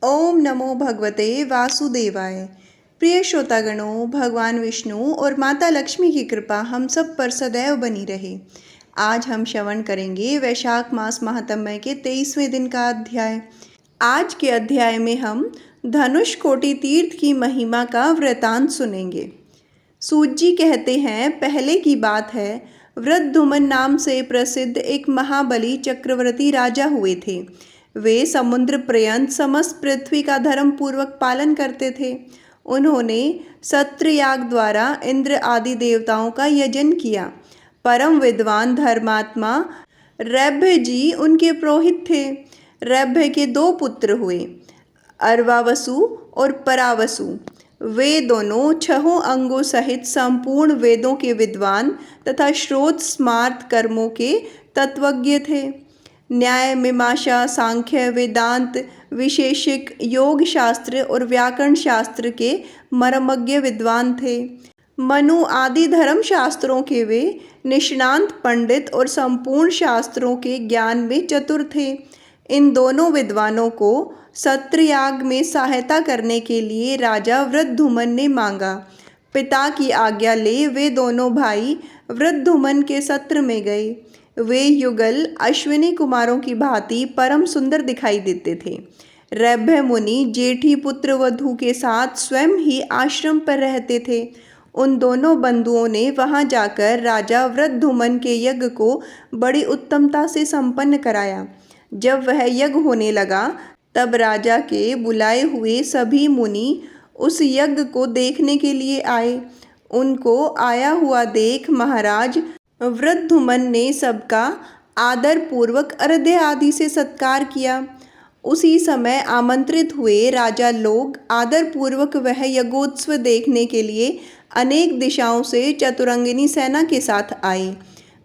ओम नमो भगवते वासुदेवाय। प्रिय श्रोतागणों, भगवान विष्णु और माता लक्ष्मी की कृपा हम सब पर सदैव बनी रहे। आज हम श्रवण करेंगे वैशाख मास महात्म्य के 23वें दिन का अध्याय। आज के अध्याय में हम धनुष कोटि तीर्थ की महिमा का वृतांत सुनेंगे। सूत जी कहते हैं, पहले की बात है, वृद्धुमन नाम से प्रसिद्ध एक महाबली चक्रवर्ती राजा हुए थे। वे समुद्र पर्यंत समस्त पृथ्वी का धर्म पूर्वक पालन करते थे। उन्होंने सत्रयाग द्वारा इंद्र आदि देवताओं का यजन किया। परम विद्वान धर्मात्मा रैभ्य जी उनके पुरोहित थे। रैभ्य के 2 पुत्र हुए, अर्वावसु और परावसु। वे दोनों 6 अंगों सहित संपूर्ण वेदों के विद्वान तथा श्रोत स्मार्त कर्मों के तत्वज्ञ थे। न्याय, मीमांसा, सांख्य, वेदांत, विशेषिक, योग शास्त्र और व्याकरण शास्त्र के मर्मज्ञ विद्वान थे। मनु आदि धर्म शास्त्रों के वे निष्णांत पंडित और संपूर्ण शास्त्रों के ज्ञान में चतुर थे। इन दोनों विद्वानों को सत्रयाग में सहायता करने के लिए राजा वृद्धुमन ने मांगा। पिता की आज्ञा ले वे दोनों भाई वृद्धुमन के सत्र में गए। वे युगल अश्विनी कुमारों की भांति परम सुंदर दिखाई देते थे। रैभ्य मुनि जेठी पुत्र वधू के साथ स्वयं ही आश्रम पर रहते थे। उन दोनों बंधुओं ने वहां जाकर राजा वृद्धुमन के यज्ञ को बड़ी उत्तमता से संपन्न कराया। जब वह यज्ञ होने लगा तब राजा के बुलाए हुए सभी मुनि उस यज्ञ को देखने के लिए आए। उनको आया हुआ देख महाराज वृद्धुमन ने सबका आदर पूर्वक अर्घ्य आदि से सत्कार किया। उसी समय आमंत्रित हुए राजा लोग आदर पूर्वक वह यज्ञोत्सव देखने के लिए अनेक दिशाओं से चतुरंगिनी सेना के साथ आए।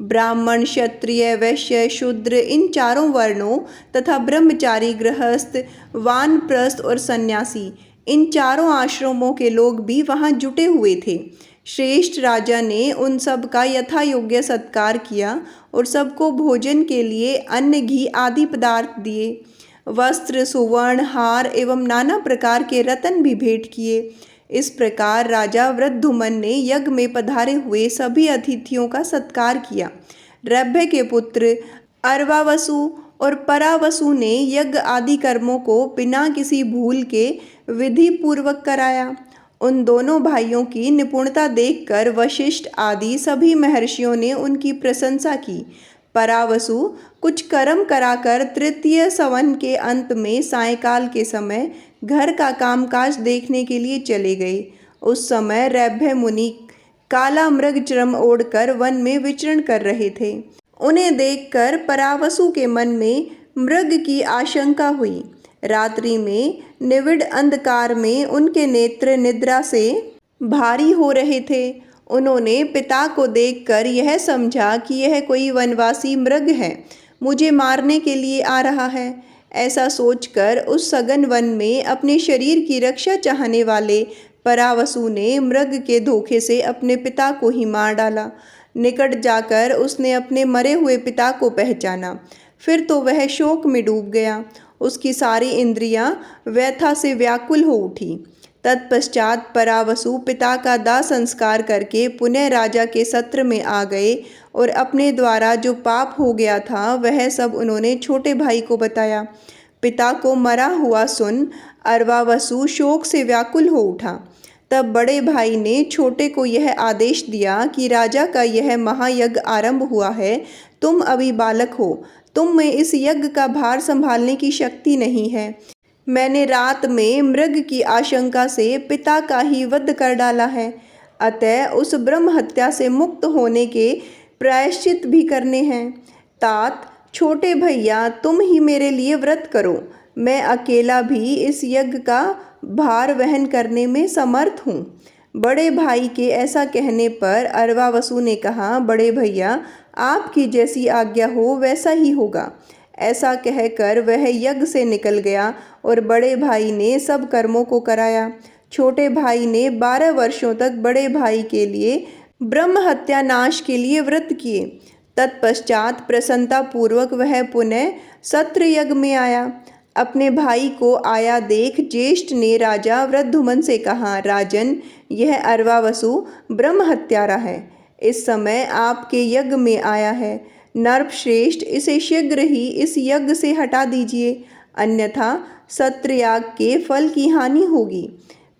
ब्राह्मण, क्षत्रिय, वैश्य, शूद्र, इन चारों वर्णों तथा ब्रह्मचारी, गृहस्थ, वानप्रस्थ और सन्यासी, इन चारों आश्रमों के लोग भी वहां जुटे हुए थे। श्रेष्ठ राजा ने उन सब का यथा योग्य सत्कार किया और सबको भोजन के लिए अन्न, घी आदि पदार्थ दिए। वस्त्र, सुवर्ण, हार एवं नाना प्रकार के रत्न भी भेंट किए। इस प्रकार राजा वृद्धुमन ने यज्ञ में पधारे हुए सभी अतिथियों का सत्कार किया। रैभ्य के पुत्र अर्वावसु और परावसु ने यज्ञ आदि कर्मों को बिना किसी भूल के विधि पूर्वक कराया। उन दोनों भाइयों की निपुणता देखकर वशिष्ठ आदि सभी महर्षियों ने उनकी प्रशंसा की। परावसु कुछ कर्म कराकर तृतीय सवन के अंत में सायंकाल के समय घर का कामकाज देखने के लिए चले गए। उस समय रैभ्य मुनि काला मृग चर्म ओढ़कर वन में विचरण कर रहे थे। उन्हें देखकर परावसु के मन में मृग की आशंका हुई। रात्रि में निविड़ अंधकार में उनके नेत्र निद्रा से भारी हो रहे थे। उन्होंने पिता को देखकर यह समझा कि यह कोई वनवासी मृग है, मुझे मारने के लिए आ रहा है। ऐसा सोचकर उस सघन वन में अपने शरीर की रक्षा चाहने वाले परावसु ने मृग के धोखे से अपने पिता को ही मार डाला। निकट जाकर उसने अपने मरे हुए पिता को पहचाना। फिर तो वह शोक में डूब गया। उसकी सारी इंद्रियां व्यथा से व्याकुल हो उठी। तत्पश्चात परावसु पिता का दाह संस्कार करके पुनः राजा के सत्र में आ गए और अपने द्वारा जो पाप हो गया था वह सब उन्होंने छोटे भाई को बताया। पिता को मरा हुआ सुन अर्वावसु शोक से व्याकुल हो उठा। तब बड़े भाई ने छोटे को यह आदेश दिया कि राजा का यह महायज्ञ आरंभ हुआ है, तुम अभी बालक हो, तुम में इस यज्ञ का भार संभालने की शक्ति नहीं है। मैंने रात में मृग की आशंका से पिता का ही वध कर डाला है, अतः उस ब्रह्म हत्या से मुक्त होने के प्रायश्चित भी करने हैं। तात, छोटे भैया, तुम ही मेरे लिए व्रत करो, मैं अकेला भी इस यज्ञ का भार वहन करने में समर्थ हूँ। बड़े भाई के ऐसा कहने पर अर्वावसु ने कहा, बड़े भैया, आपकी जैसी आज्ञा हो वैसा ही होगा। ऐसा कहकर वह यज्ञ से निकल गया और बड़े भाई ने सब कर्मों को कराया। छोटे भाई ने 12 वर्षों तक बड़े भाई के लिए ब्रह्म हत्या नाश के लिए व्रत किए। तत्पश्चात प्रसन्नता पूर्वक वह पुनः सत्र यज्ञ में आया। अपने भाई को आया देख ज्येष्ठ ने राजा वृद्धुमन से कहा, राजन, यह अरवावसु ब्रह्म हत्यारा है। इस समय आपके यज्ञ में आया है। नरश्रेष्ठ, इसे शीघ्र ही इस यज्ञ से हटा दीजिए, अन्यथा सत्रयाग के फल की हानि होगी।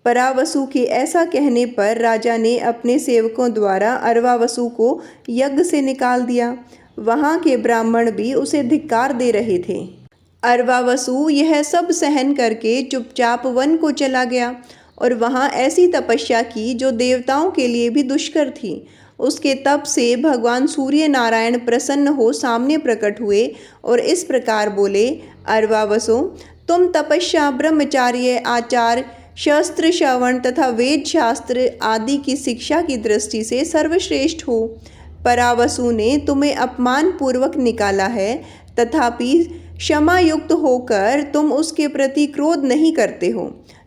परावसु के ऐसा कहने पर राजा ने अपने सेवकों द्वारा अरवावसु को यज्ञ से निकाल दिया। वहाँ के ब्राह्मण भी उसे धिक्कार दे रहे थे। अरवावसु यह सब सहन करके चुपचाप वन को चला गया और वहाँ ऐसी तपस्या की जो देवताओं के लिए भी दुष्कर थी। उसके तप से भगवान सूर्य नारायण प्रसन्न हो सामने प्रकट हुए और इस प्रकार बोले, अरवावसो, तुम तपस्या, ब्रह्मचार्य, आचार, शस्त्र श्रवण तथा वेद शास्त्र आदि की शिक्षा की दृष्टि से सर्वश्रेष्ठ हो। परावसु ने तुम्हें अपमान पूर्वक निकाला है, तथापि क्षमा युक्त होकर तुम उसके प्रति क्रोध नहीं करते हो।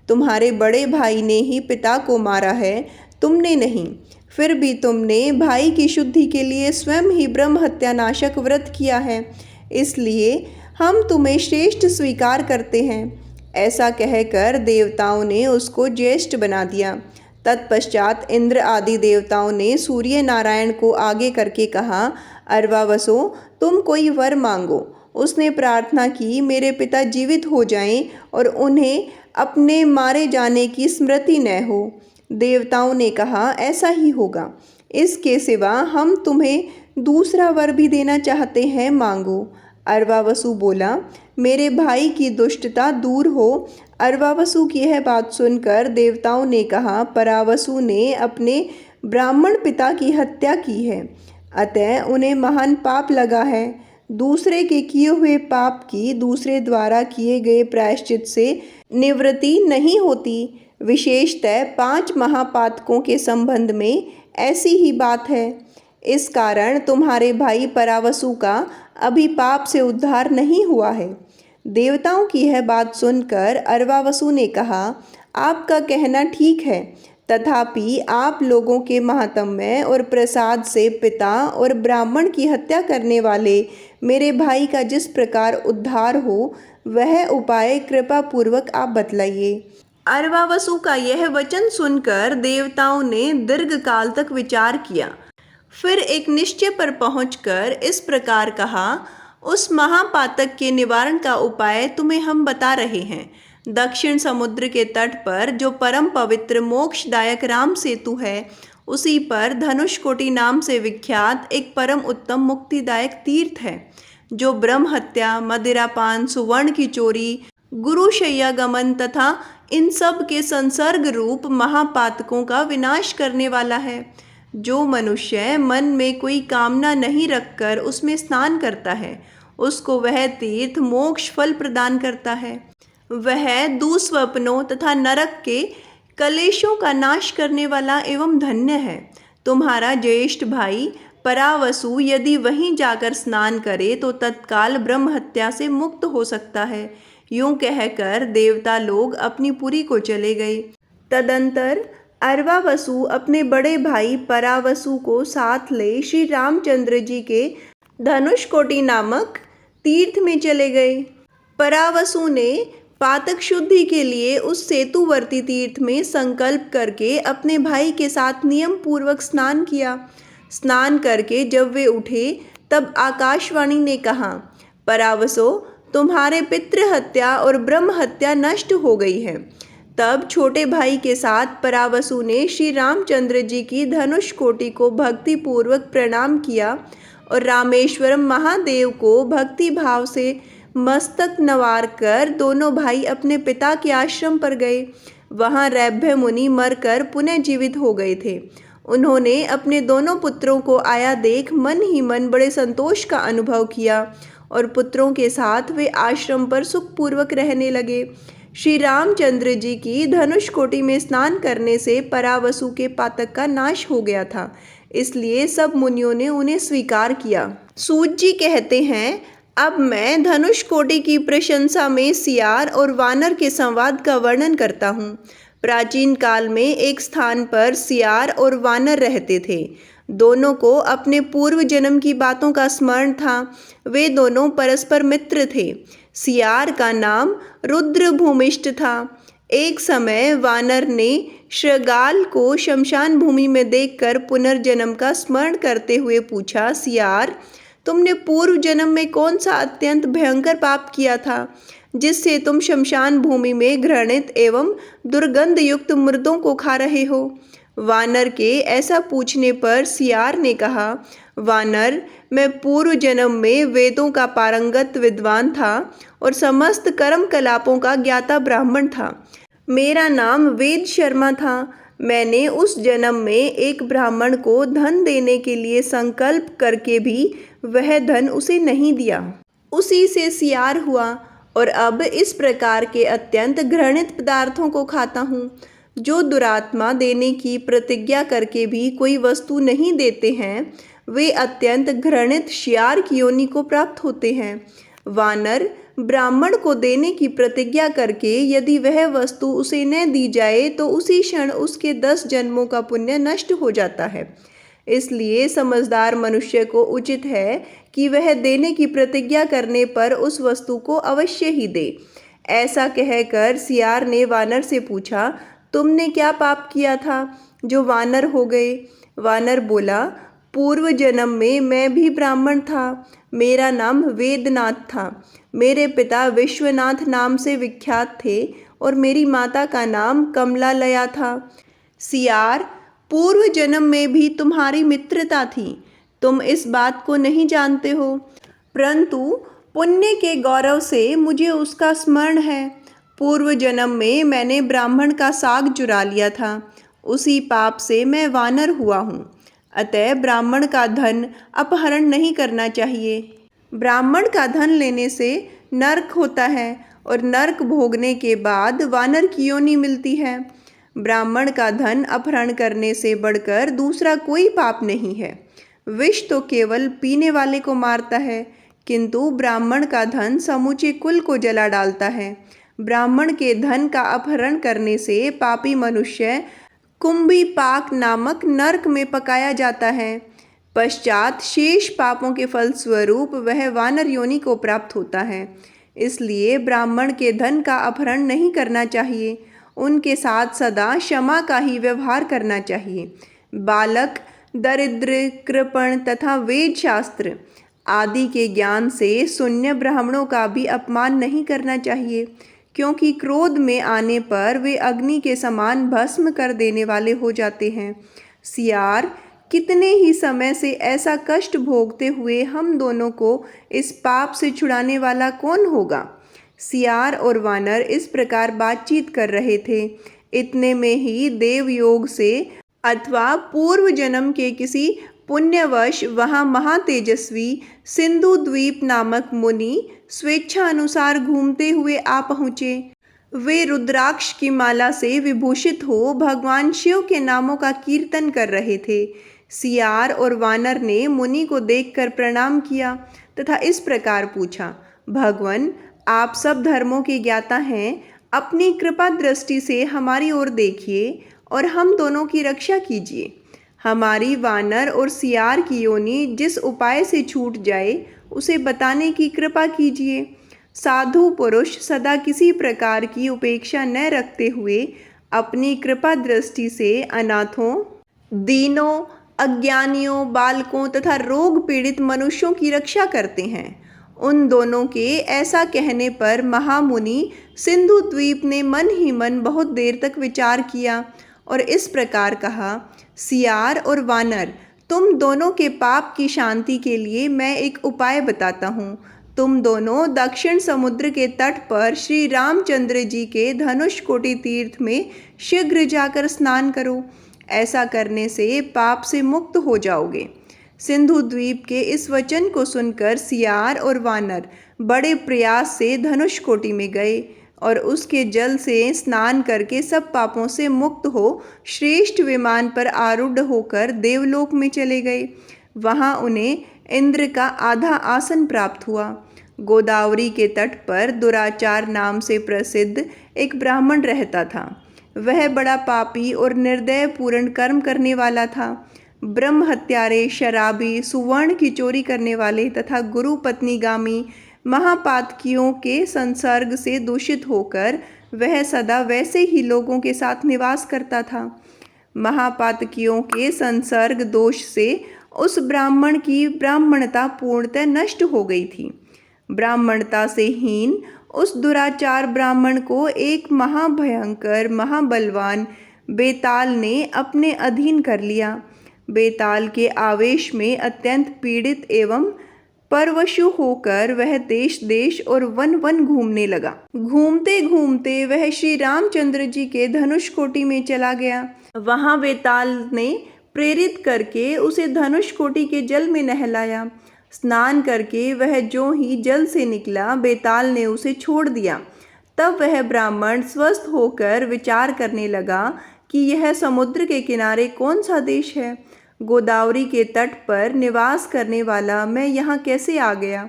तुम्हारे बड़े भाई ने ही पिता को मारा है, तुमने नहीं। फिर भी तुमने भाई की शुद्धि के लिए स्वयं ही ब्रह्म हत्यानाशक व्रत किया है, इसलिए हम तुम्हें श्रेष्ठ स्वीकार करते हैं। ऐसा कहकर देवताओं ने उसको ज्येष्ठ बना दिया। तत्पश्चात इंद्र आदि देवताओं ने सूर्य नारायण को आगे करके कहा, अरवावसो, तुम कोई वर मांगो। उसने प्रार्थना की, मेरे पिता जीवित हो जाएं और उन्हें अपने मारे जाने की स्मृति न हो। देवताओं ने कहा, ऐसा ही होगा। इसके सिवा हम तुम्हें दूसरा वर भी देना चाहते हैं, मांगो। अरवावसु बोला, मेरे भाई की दुष्टता दूर हो। अरवावसु की यह बात सुनकर देवताओं ने कहा, परावसु ने अपने ब्राह्मण पिता की हत्या की है, अतः उन्हें महान पाप लगा है। दूसरे के किए हुए पाप की दूसरे द्वारा किए गए प्रायश्चित से निवृत्ति नहीं होती। विशेषतः 5 महापातकों के संबंध में ऐसी ही बात है। इस कारण तुम्हारे भाई परावसु का अभी पाप से उद्धार नहीं हुआ है। देवताओं की यह बात सुनकर अरवावसु ने कहा, आपका कहना ठीक है, तथापि आप लोगों के महात्म्य और प्रसाद से पिता और ब्राह्मण की हत्या करने वाले मेरे भाई का जिस प्रकार उद्धार हो, वह उपाय कृपा पूर्वक आप बतलाइए। अरवावसु का यह वचन सुनकर देवताओं ने दीर्घ काल तक विचार किया। फिर एक निश्चय पर पहुंचकर इस प्रकार कहा, उस महापातक के निवारण का उपाय तुम्हें हम बता रहे हैं। दक्षिण समुद्र के तट पर जो परम पवित्र मोक्षदायक राम सेतु है, उसी पर धनुषकोटि नाम से विख्यात एक परम उत्तम मुक्तिदायक तीर्थ है, जो ब्रह्म हत्या, मदिरापान, सुवर्ण की चोरी, गुरुशय्या गमन तथा इन सब के संसर्ग रूप महापातकों का विनाश करने वाला है। जो मनुष्य मन में कोई कामना नहीं रखकर उसमें स्नान करता है, उसको वह तीर्थ मोक्ष फल प्रदान करता है। वह दुस्वप्नों तथा नरक के कलेशों का नाश करने वाला एवं धन्य है। तुम्हारा ज्येष्ठ भाई परावसु यदि वहीं जाकर स्नान करे तो तत्काल ब्रह्म हत्या से मुक्त हो सकता है। यूं कहकर देवता लोग अपनी पुरी को चले गए। तदंतर अरवावसु अपने बड़े भाई परावसु को साथ ले श्री रामचंद्र जी के धनुषकोटि नामक तीर्थ में चले गए। परावसु ने पातक शुद्धि के लिए उस सेतुवर्ती तीर्थ में संकल्प करके अपने भाई के साथ नियम पूर्वक स्नान किया। स्नान करके जब वे उठे तब आकाशवाणी ने कहा, परावसो, तुम्हारे पितृ हत्या और ब्रह्म हत्या नष्ट हो गई है। तब छोटे भाई के साथ परावसु ने श्री रामचंद्र जी की धनुषकोटि को भक्ति पूर्वक प्रणाम किया और रामेश्वरम महादेव को भक्ति भाव से मस्तक नवार कर दोनों भाई अपने पिता के आश्रम पर गए। वहाँ रैभ्य मुनि मरकर पुनः जीवित हो गए थे। उन्होंने अपने दोनों पुत्रों को आया देख मन ही मन बड़े संतोष का अनुभव किया और पुत्रों के साथ वे आश्रम पर सुखपूर्वक रहने लगे। श्री रामचंद्र जी की धनुषकोटि में स्नान करने से परावसु के पातक का नाश हो गया था, इसलिए सब मुनियों ने उन्हें स्वीकार किया। सूत जी कहते हैं, अब मैं धनुषकोटि की प्रशंसा में सियार और वानर के संवाद का वर्णन करता हूँ। प्राचीन काल में एक स्थान पर सियार और वानर रहते थे। दोनों को अपने पूर्व जन्म की बातों का स्मरण था। वे दोनों परस्पर मित्र थे। सियार का नाम रुद्र भूमिष्ठ था। एक समय वानर ने शृगाल को शमशान भूमि में देखकर पुनर्जन्म का स्मरण करते हुए पूछा, सियार, तुमने पूर्व जन्म में कौन सा अत्यंत भयंकर पाप किया था जिससे तुम शमशान भूमि में घृणित एवं दुर्गंध युक्त मुर्दों को खा रहे हो? वानर के ऐसा पूछने पर सियार ने कहा, वानर, मैं पूर्व जन्म में वेदों का पारंगत विद्वान था और समस्त कर्म कलापों का ज्ञाता ब्राह्मण था। मेरा नाम वेद शर्मा था। मैंने उस जन्म में एक ब्राह्मण को धन देने के लिए संकल्प करके भी वह धन उसे नहीं दिया। उसी से सियार हुआ और अब इस प्रकार के अत्यंत घृणित पदार्थों को खाता हूँ। जो दुरात्मा देने की प्रतिज्ञा करके भी कोई वस्तु नहीं देते हैं, वे अत्यंत घृणित शियार की योनि को प्राप्त होते हैं। वानर, ब्राह्मण को देने की प्रतिज्ञा करके यदि वह वस्तु उसे न दी जाए तो उसी क्षण उसके 10 जन्मों का पुण्य नष्ट हो जाता है। इसलिए समझदार मनुष्य को उचित है कि वह देने की प्रतिज्ञा करने पर उस वस्तु को अवश्य ही दे। ऐसा कहकर सियार ने वानर से पूछा, तुमने क्या पाप किया था जो वानर हो गए? वानर बोला, पूर्व जन्म में मैं भी ब्राह्मण था। मेरा नाम वेदनाथ था। मेरे पिता विश्वनाथ नाम से विख्यात थे और मेरी माता का नाम कमलालया था। सियार, पूर्व जन्म में भी तुम्हारी मित्रता थी। तुम इस बात को नहीं जानते हो, परंतु पुण्य के गौरव से मुझे उसका स्मरण है। पूर्व जन्म में मैंने ब्राह्मण का साग चुरा लिया था। उसी पाप से मैं वानर हुआ हूँ। अतः ब्राह्मण का धन अपहरण नहीं करना चाहिए। ब्राह्मण का धन लेने से नरक होता है और नरक भोगने के बाद वानर की योनि मिलती है। ब्राह्मण का धन अपहरण करने से बढ़कर दूसरा कोई पाप नहीं है। विष तो केवल पीने वाले को मारता है, किंतु ब्राह्मण का धन समूचे कुल को जला डालता है। ब्राह्मण के धन का अपहरण करने से पापी मनुष्य कुंभी पाक नामक नरक में पकाया जाता है। पश्चात शेष पापों के फलस्वरूप वह वानर योनि को प्राप्त होता है। इसलिए ब्राह्मण के धन का अपहरण नहीं करना चाहिए। उनके साथ सदा क्षमा का ही व्यवहार करना चाहिए। बालक, दरिद्र, कृपण तथा वेद शास्त्र आदि के ज्ञान से शून्य ब्राह्मणों का भी अपमान नहीं करना चाहिए, क्योंकि क्रोध में आने पर वे अग्नि के समान भस्म कर देने वाले हो जाते हैं। सियार, कितने ही समय से ऐसा कष्ट भोगते हुए हम दोनों को इस पाप से छुड़ाने वाला कौन होगा? सियार और वानर इस प्रकार बातचीत कर रहे थे। इतने में ही देवयोग से अथवा पूर्व जन्म के किसी पुण्यवश वहाँ महातेजस्वी सिंधु द्वीप नामक मुनि स्वेच्छा अनुसार घूमते हुए आ पहुँचे। वे रुद्राक्ष की माला से विभूषित हो भगवान शिव के नामों का कीर्तन कर रहे थे। सियार और वानर ने मुनि को देखकर प्रणाम किया तथा इस प्रकार पूछा, भगवान, आप सब धर्मों के ज्ञाता हैं। अपनी कृपा दृष्टि से हमारी ओर देखिए और हम दोनों की रक्षा कीजिए। हमारी वानर और सियार की योनि जिस उपाय से छूट जाए उसे बताने की कृपा कीजिए। साधु पुरुष सदा किसी प्रकार की उपेक्षा न रखते हुए अपनी कृपा दृष्टि से अनाथों, दीनों, अज्ञानियों, बालकों तथा रोग पीड़ित मनुष्यों की रक्षा करते हैं। उन दोनों के ऐसा कहने पर महामुनि सिंधु द्वीप ने मन ही मन बहुत देर तक विचार किया और इस प्रकार कहा, सियार और वानर, तुम दोनों के पाप की शांति के लिए मैं एक उपाय बताता हूँ। तुम दोनों दक्षिण समुद्र के तट पर श्री रामचंद्र जी के धनुष कोटि तीर्थ में शीघ्र जाकर स्नान करो। ऐसा करने से पाप से मुक्त हो जाओगे। सिंधु द्वीप के इस वचन को सुनकर सियार और वानर बड़े प्रयास से धनुष कोटि में गए और उसके जल से स्नान करके सब पापों से मुक्त हो श्रेष्ठ विमान पर आरूढ़ होकर देवलोक में चले गए। वहाँ उन्हें इंद्र का आधा आसन प्राप्त हुआ। गोदावरी के तट पर दुराचार नाम से प्रसिद्ध एक ब्राह्मण रहता था। वह बड़ा पापी और निर्दय पूर्ण कर्म करने वाला था। ब्रह्म हत्यारे, शराबी, सुवर्ण की चोरी करने वाले तथा गुरु पत्नीगामी, महापातकियों के संसर्ग से दूषित होकर वह सदा वैसे ही लोगों के साथ निवास करता था। महापातकियों के संसर्ग दोष से उस ब्राह्मण की ब्राह्मणता पूर्णतः नष्ट हो गई थी। ब्राह्मणता से हीन उस दुराचार ब्राह्मण को एक महाभयंकर महाबलवान बेताल ने अपने अधीन कर लिया। बेताल के आवेश में अत्यंत पीड़ित एवं परवशु होकर वह देश देश और वन वन घूमने लगा। घूमते घूमते वह श्री रामचंद्र जी के धनुष कोटि में चला गया। वहां बेताल ने प्रेरित करके उसे धनुष कोटि के जल में नहलाया। स्नान करके वह जो ही जल से निकला, बेताल ने उसे छोड़ दिया। तब वह ब्राह्मण स्वस्थ होकर विचार करने लगा कि यह समुद्र के किनारे कौन सा देश है। गोदावरी के तट पर निवास करने वाला मैं यहाँ कैसे आ गया।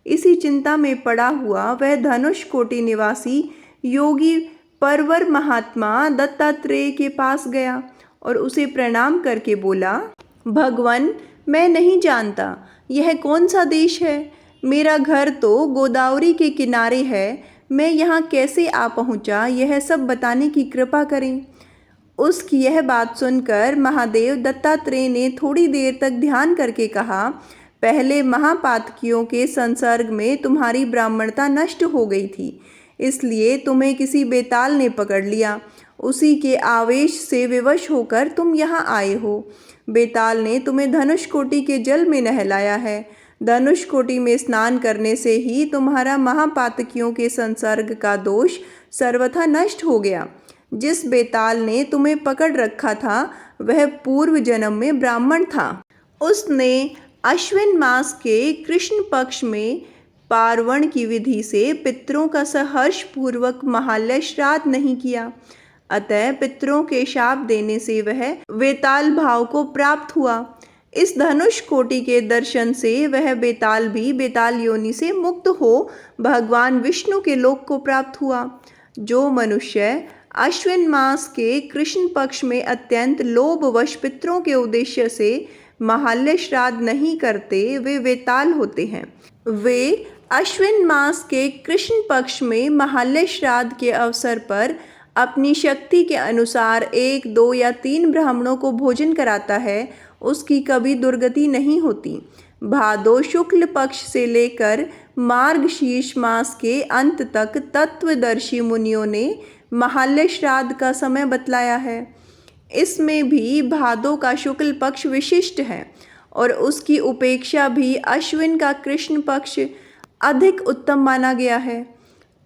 इसी चिंता में पड़ा हुआ वह धनुष कोटि निवासी योगी परवर महात्मा दत्तात्रेय के पास गया और उसे प्रणाम करके बोला, भगवान, मैं नहीं जानता यह कौन सा देश है। मेरा घर तो गोदावरी के किनारे है। मैं यहाँ कैसे आ पहुँचा, यह सब बताने की कृपा करें। उसकी यह बात सुनकर महादेव दत्तात्रेय ने थोड़ी देर तक ध्यान करके कहा, पहले महापातकियों के संसर्ग में तुम्हारी ब्राह्मणता नष्ट हो गई थी, इसलिए तुम्हें किसी बेताल ने पकड़ लिया। उसी के आवेश से विवश होकर तुम यहाँ आए हो। बेताल ने तुम्हें धनुष कोटि के जल में नहलाया है। धनुष कोटि में स्नान करने से ही तुम्हारा महापातकियों के संसर्ग का दोष सर्वथा नष्ट हो गया। जिस बेताल ने तुम्हें पकड़ रखा था वह पूर्व जन्म में ब्राह्मण था। उसने अश्विन मास के कृष्ण पक्ष में पार्वण की विधि से पितरों का सहर्ष पूर्वक महालय श्राद्ध नहीं किया, अतः पितरों के शाप देने से वह वेताल भाव को प्राप्त हुआ। इस धनुष कोटि के दर्शन से वह बेताल भी बेताल योनि से मुक्त हो भगवान विष्णु के लोक को प्राप्त हुआ। जो मनुष्य अश्विन मास के कृष्ण पक्ष में अत्यंत लोभवश पितरों के उद्देश्य से महालय श्राद्ध नहीं करते, वे वेताल होते हैं। वे अश्विन मास के कृष्ण पक्ष में महालय श्राद्ध के अवसर पर अपनी शक्ति के अनुसार 1, 2 या 3 ब्राह्मणों को भोजन कराता है, उसकी कभी दुर्गति नहीं होती। भादो शुक्ल पक्ष से लेकर मार्गशीर्ष मास के अंत तक तत्वदर्शी मुनियों ने महालय श्राद्ध का समय बतलाया है। इसमें भी भादो का शुक्ल पक्ष विशिष्ट है और उसकी उपेक्षा भी अश्विन का कृष्ण पक्ष अधिक उत्तम माना गया है।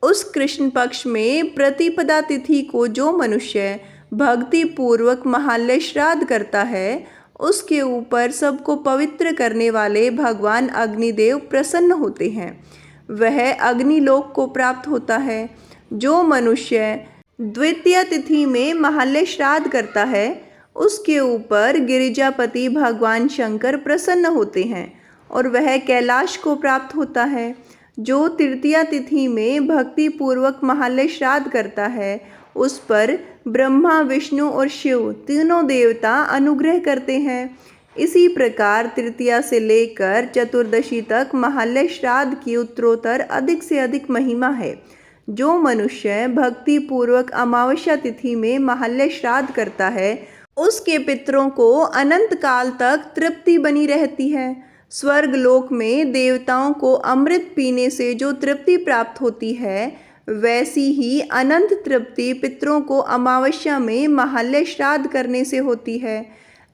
उस कृष्ण पक्ष में प्रतिपदा तिथि को जो मनुष्य भक्ति पूर्वक महालय श्राद्ध करता है, उसके ऊपर सबको पवित्र करने वाले भगवान अग्निदेव प्रसन्न होते हैं। वह अग्निलोक को प्राप्त होता है। जो मनुष्य द्वितीय तिथि में महालय श्राद्ध करता है, उसके ऊपर गिरिजापति भगवान शंकर प्रसन्न होते हैं और वह कैलाश को प्राप्त होता है। जो तृतीया तिथि में भक्ति पूर्वक महालय श्राद्ध करता है, उस पर ब्रह्मा, विष्णु और शिव तीनों देवता अनुग्रह करते हैं। इसी प्रकार तृतीया से लेकर चतुर्दशी तक महालय श्राद्ध की उत्तरोत्तर अधिक से अधिक महिमा है। जो मनुष्य भक्ति पूर्वक अमावस्या तिथि में महालय श्राद्ध करता है, उसके पितरों को अनंत काल तक तृप्ति बनी रहती है। स्वर्ग लोक में देवताओं को अमृत पीने से जो तृप्ति प्राप्त होती है, वैसी ही अनंत तृप्ति पितरों को अमावस्या में महालय श्राद्ध करने से होती है।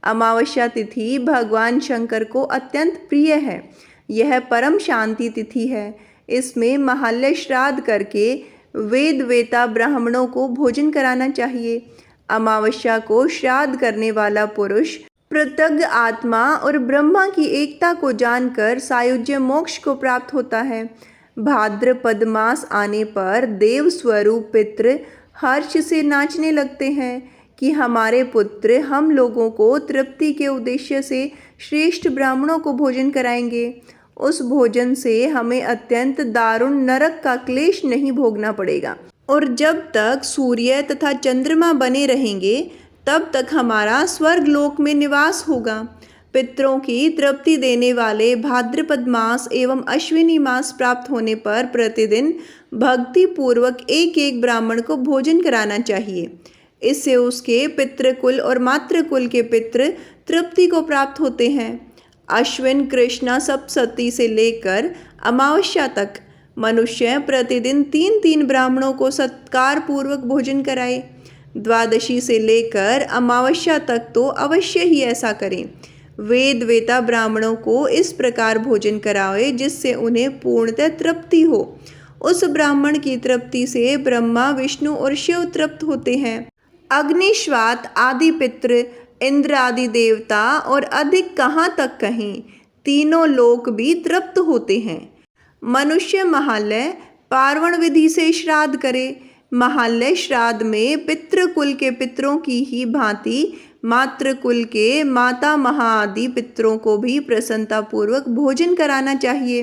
अमावस्या तिथि भगवान शंकर को अत्यंत प्रिय है। यह परम शांति तिथि है। इसमें महालय श्राद्ध करके वेद वेता ब्राह्मणों को भोजन कराना चाहिए। अमावस्या को श्राद्ध करने वाला पुरुष प्रत्यग्र आत्मा और ब्रह्मा की एकता को जानकर सायुज्य मोक्ष को प्राप्त होता है। भाद्रपद मास आने पर देव स्वरूप पितृ हर्ष से नाचने लगते हैं कि हमारे पुत्र हम लोगों को तृप्ति के उद्देश्य से श्रेष्ठ ब्राह्मणों को भोजन कराएंगे। उस भोजन से हमें अत्यंत दारुण नरक का क्लेश नहीं भोगना पड़ेगा और जब तक सूर्य तथा चंद्रमा बने रहेंगे तब तक हमारा स्वर्ग लोक में निवास होगा। पितरों की तृप्ति देने वाले भाद्रपद मास एवं अश्विनी मास प्राप्त होने पर प्रतिदिन भक्ति पूर्वक एक एक ब्राह्मण को भोजन कराना चाहिए। इससे उसके पितृकुल और मातृकुल के पितृ तृप्ति को प्राप्त होते हैं। अश्विन कृष्णा सप्तमी से लेकर अमावस्या तक मनुष्य प्रतिदिन 3-3 ब्राह्मणों को सत्कार पूर्वक भोजन कराए। द्वादशी से लेकर अमावस्या तक तो अवश्य ही ऐसा करें। वेद वेता ब्राह्मणों को इस प्रकार भोजन कराए जिससे उन्हें पूर्णतः तृप्ति हो। उस ब्राह्मण की तृप्ति से ब्रह्मा विष्णु और शिव तृप्त होते हैं। अग्निश्वात आदि पितृ, इंद्र आदि देवता और अधिक कहाँ तक कहें, तीनों लोक भी तृप्त होते हैं। मनुष्य महालय पार्वण विधि से श्राद्ध करे। महालय श्राद्ध में पितृकुल के पितरों की ही भांति मातृकुल के माता महा आदि पितरों को भी प्रसन्नतापूर्वक भोजन कराना चाहिए।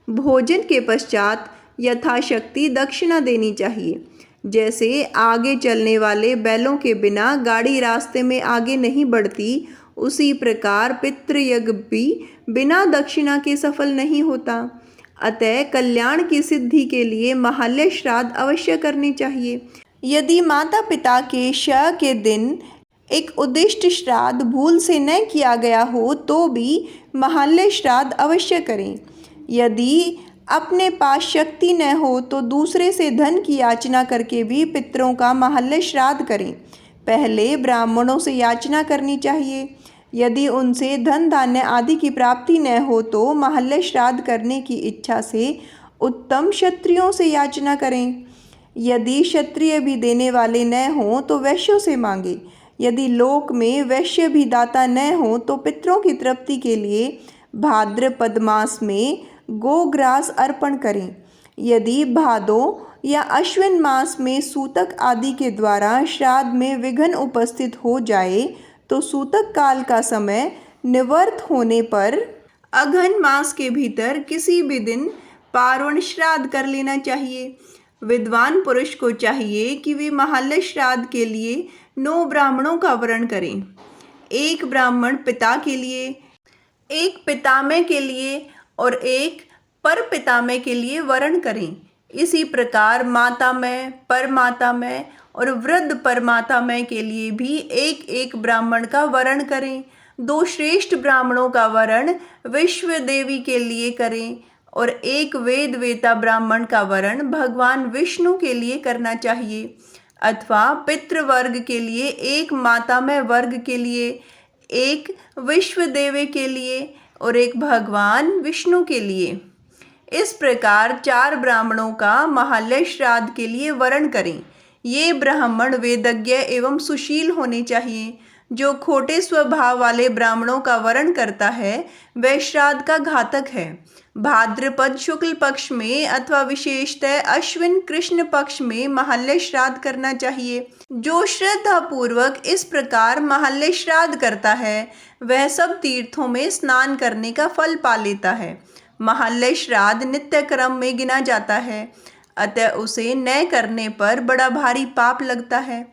भोजन के पश्चात यथाशक्ति दक्षिणा देनी चाहिए। जैसे आगे चलने वाले बैलों के बिना गाड़ी रास्ते में आगे नहीं बढ़ती, उसी प्रकार पितृयज्ञ भी बिना दक्षिणा के सफल नहीं होता। अतः कल्याण की सिद्धि के लिए महालय श्राद्ध अवश्य करने चाहिए। यदि माता पिता के शव के दिन एक उद्दिष्ट श्राद्ध भूल से न किया गया हो तो भी महालय श्राद्ध अवश्य करें। यदि अपने पास शक्ति न हो तो दूसरे से धन की याचना करके भी पितरों का महालय श्राद्ध करें। पहले ब्राह्मणों से याचना करनी चाहिए। यदि उनसे धन धान्य आदि की प्राप्ति न हो तो महालय श्राद्ध करने की इच्छा से उत्तम क्षत्रियों से याचना करें। यदि क्षत्रिय भी देने वाले न हों तो वैश्यों से मांगे। यदि लोक में वैश्य भी दाता न हो तो पितरों की तृप्ति के लिए भाद्रपद मास में गोग्रास अर्पण करें। यदि भादो या अश्विन मास में सूतक आदि के द्वारा श्राद्ध में विघ्न उपस्थित हो जाए तो सूतक काल का समय निवर्त होने पर अघन मास के भीतर किसी भी दिन पार्वण श्राद्ध कर लेना चाहिए। विद्वान पुरुष को चाहिए कि वे महालय श्राद्ध के लिए 9 ब्राह्मणों का वरण करें। एक ब्राह्मण पिता के लिए, एक पितामह के लिए और एक परपितामह के लिए वरण करें। इसी प्रकार मातामह, परमातामह और वृद्ध परमातामह के लिए भी एक एक ब्राह्मण का वरण करें। 2 श्रेष्ठ ब्राह्मणों का वरण विश्व देवी के लिए करें और एक वेद वेता ब्राह्मण का वरण भगवान विष्णु के लिए करना चाहिए। अथवा पितृवर्ग के लिए एक मातामह वर्ग के लिए, एक विश्व देवी के लिए और एक भगवान विष्णु के लिए। इस प्रकार 4 ब्राह्मणों का महालय श्राद्ध के लिए वरण करें। ये ब्राह्मण वेदज्ञ एवं सुशील होने चाहिए। जो खोटे स्वभाव वाले ब्राह्मणों का वरण करता है वह श्राद्ध का घातक है। भाद्रपद शुक्ल पक्ष में अथवा विशेषतः अश्विन कृष्ण पक्ष में महालय श्राद्ध करना चाहिए। जो श्रद्धा पूर्वक इस प्रकार महालय श्राद्ध करता है वह सब तीर्थों में स्नान करने का फल पा लेता है। महालय श्राद्ध नित्य क्रम में गिना जाता है, अतः उसे न करने पर बड़ा भारी पाप लगता है।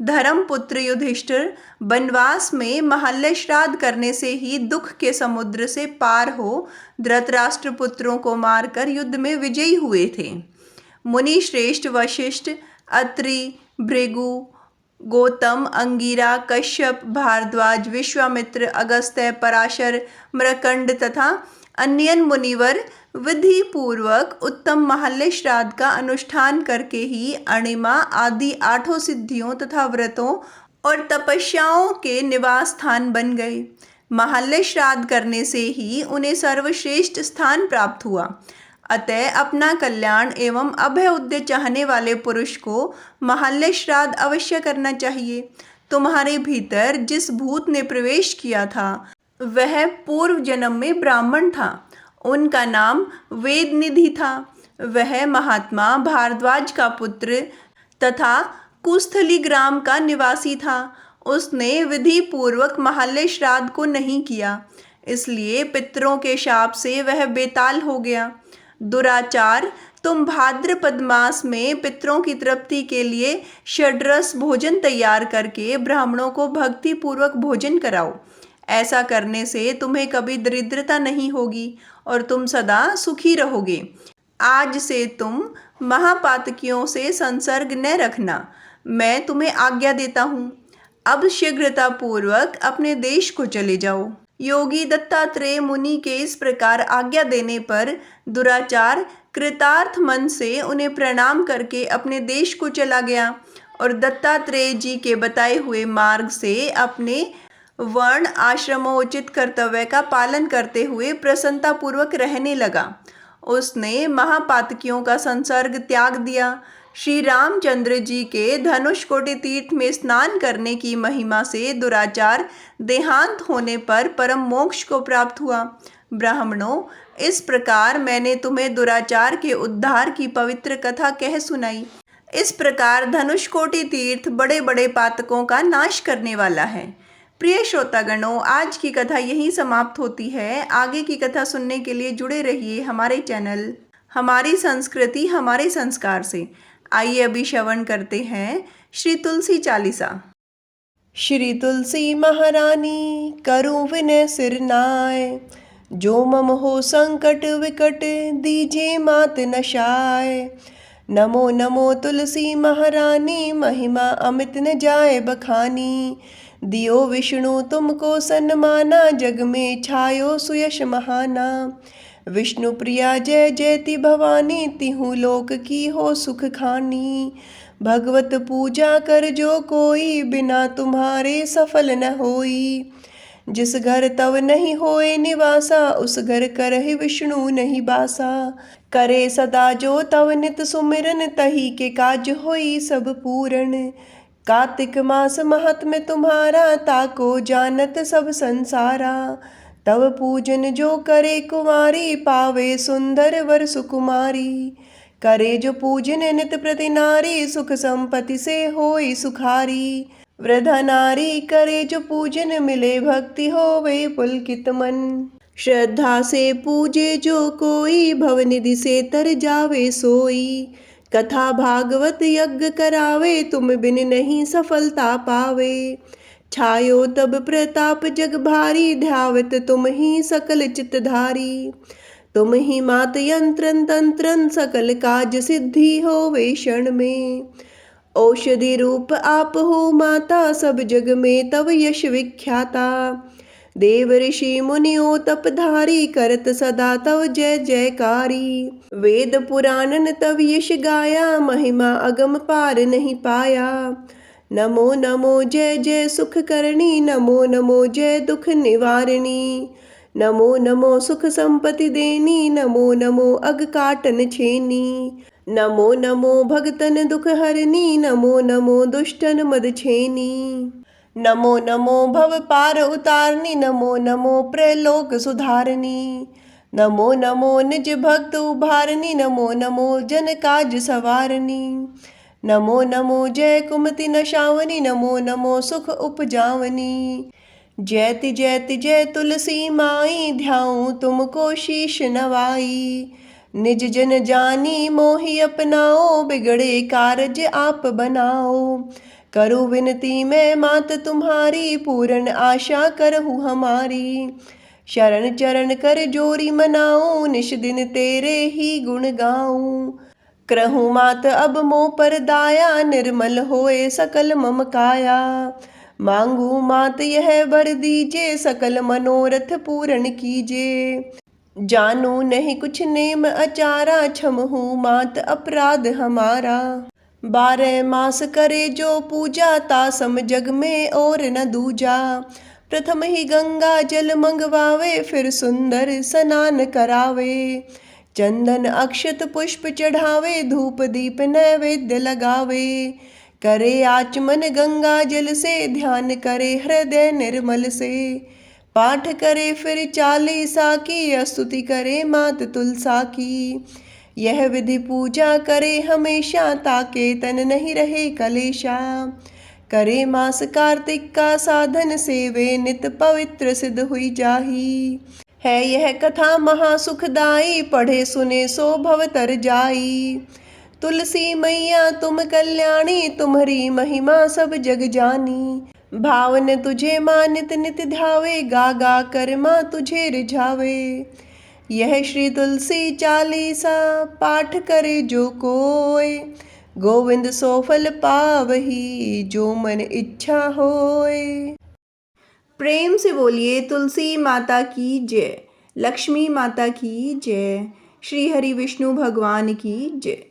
धर्मपुत्र युधिष्ठिर वनवास में महालय श्राद्ध करने से ही दुख के समुद्र से पार हो धृतराष्ट्र पुत्रों को मारकर युद्ध में विजयी हुए थे। मुनि श्रेष्ठ वशिष्ठ, अत्रि, भृगु, गौतम, अंगिरा, कश्यप, भारद्वाज, विश्वामित्र, अगस्त्य, पराशर, मृकंड तथा अन्य मुनिवर विधि पूर्वक उत्तम महालय श्राद्ध का अनुष्ठान करके ही अणिमा आदि 8 सिद्धियों तथा व्रतों और तपस्याओं के निवास स्थान बन गए। महालय श्राद्ध करने से ही उन्हें सर्वश्रेष्ठ स्थान प्राप्त हुआ। अतः अपना कल्याण एवं अभय उद्देश्य चाहने वाले पुरुष को महालय श्राद्ध अवश्य करना चाहिए। तुम्हारे भीतर जिस भूत ने प्रवेश किया था वह पूर्व जन्म में ब्राह्मण था। उनका नाम वेदनिधि था। वह महात्मा भारद्वाज का पुत्र तथा कुस्थली ग्राम का निवासी था। उसने विधि पूर्वक महालय श्राद्ध को नहीं किया, इसलिए पितरों के शाप से वह बेताल हो गया। दुराचार, तुम भाद्रपद मास में पितरों की तृप्ति के लिए षड्रस भोजन तैयार करके ब्राह्मणों को भक्ति पूर्वक भोजन कराओ। ऐसा करने से तुम्हें कभी दरिद्रता नहीं होगी और तुम सदा सुखी रहोगे। आज से तुम महापातकियों से संसर्ग न रखना, मैं तुम्हें आज्ञा देता हूँ। अब शीघ्रता पूर्वक अपने देश को चले जाओ। योगी दत्तात्रेय मुनि के इस प्रकार आज्ञा देने पर दुराचार कृतार्थ मन से उन्हें प्रणाम करके अपने देश को चला गया और दत्तात्रेय जी के बताए हुए मार्ग से अपने वर्ण आश्रमोचित कर्तव्य का पालन करते हुए प्रसन्नता पूर्वक रहने लगा। उसने महापातकियों का संसर्ग त्याग दिया। श्री रामचंद्र जी के धनुष कोटि तीर्थ में स्नान करने की महिमा से दुराचार देहांत होने पर परम मोक्ष को प्राप्त हुआ। ब्राह्मणों, इस प्रकार मैंने तुम्हें दुराचार के उद्धार की पवित्र कथा कह सुनाई। इस प्रकार धनुष कोटि तीर्थ बड़े बड़े पातकों का नाश करने वाला है। प्रिय श्रोतागणों, आज की कथा यहीं समाप्त होती है। आगे की कथा सुनने के लिए जुड़े रहिए हमारे चैनल हमारी संस्कृति हमारे संस्कार से। आइए अभी श्रवण करते हैं श्री तुलसी चालीसा। श्री तुलसी महारानी करूं विनय सिर नाय, जो मम हो संकट विकट दीजे मात नशाय। नमो नमो तुलसी महारानी, महिमा अमित न जाए बखानी। दियो विष्णु तुमको सन्माना, जग में छायो सुयश महाना। विष्णु प्रिया जय जयति भवानी, तिहु लोक की हो सुख खानी। भगवत पूजा कर जो कोई, बिना तुम्हारे सफल न होई। जिस घर तव नहीं होए निवासा, उस घर करहि विष्णु नहीं बासा। करे सदा जो तव नित सुमिरन, तही के काज होई सब पूरन। कार्तिक मास महात्म्य तुम्हारा, ताको जानत सब संसारा। तव पूजन जो करे कुमारी, पावे सुंदर वर सुकुमारी। करे जो पूजन नित प्रति नारी, सुख संपत्ति से होई सुखारी। वृद्धा नारी करे जो पूजन, मिले भक्ति होवे पुलकित मन। श्रद्धा से पूजे जो कोई, भवनिधि से तर जावे सोई। कथा भागवत यज्ञ करावे, तुम बिन नहीं सफलता पावे। छायो तब प्रताप जग भारी, ध्यावत तुम ही सकल चित्तधारी। तुम ही मात यंत्रन तंत्रन, सकल काज सिद्धि होवे क्षण में। औषधि रूप आप हो माता, सब जग में तव यश विख्याता। देव ऋषि मुनियो तपधारी, करत सदा तव जय जयकारी। वेद पुराणन तव यश गाया, महिमा अगम पार नहीं पाया। नमो नमो जय जय सुख करणी, नमो नमो जय दुख निवारणी। नमो नमो सुख संपत्ति देनी, नमो नमो अग काटन छेनी। नमो नमो भगतन दुख हरनी, नमो नमो दुष्टन मद छेनी। नमो नमो भव पार उतारनी, नमो नमो प्रलोक सुधारनी। नमो नमो निज भक्त उभारनी, नमो नमो जन काज सवारनी। नमो नमो जय कुमति नशावनी, नमो नमो सुख उपजावनी। जयति जयति जय तुलसी माई, ध्याऊं तुमको शीश नवाई। निज जन जानी मोहि अपनाओ, बिगड़े कारज आप बनाओ। करूँ विनती मैं मात तुम्हारी, पूर्ण आशा करहूँ हमारी। शरण चरण कर जोरी मनाऊं, निश दिन तेरे ही गुण गाऊं। करहूँ मात अब मोह पर दाया, निर्मल होए सकल मम काया। मांगू मात यह वर दीजे, सकल मनोरथ पूर्ण कीजे। जानू नहीं कुछ नेम अचारा, क्षमहू मात अपराध हमारा। 12 मास करे जो पूजा, तासम जग में और न दूजा। प्रथम ही गंगा जल मंगवावे, फिर सुंदर स्नान करावे। चंदन अक्षत पुष्प चढ़ावे, धूप दीप नैवेद्य लगावे। करे आचमन गंगा जल से, ध्यान करे हृदय निर्मल से। पाठ करे फिर 40 की, स्तुति करे मात तुलसा की। यह विधि पूजा करे हमेशा, ताके तन नहीं रहे कलेशा। करे मास कार्तिक का साधन, सेवे नित पवित्र सिद्ध हुई जाही। है यह कथा महासुखदाई, पढ़े सुने सो भव तर जाई। तुलसी मैया तुम कल्याणी, तुम्हारी महिमा सब जग जानी। भावन तुझे मानित नित ध्यावे, गा गा कर माँ तुझे रिझावे। यह श्री तुलसी चालीसा, पाठ करे जो कोय, गोविंद सो फल पावही, जो मन इच्छा होय। प्रेम से बोलिए तुलसी माता की जय, लक्ष्मी माता की जय, श्री हरि विष्णु भगवान की जय।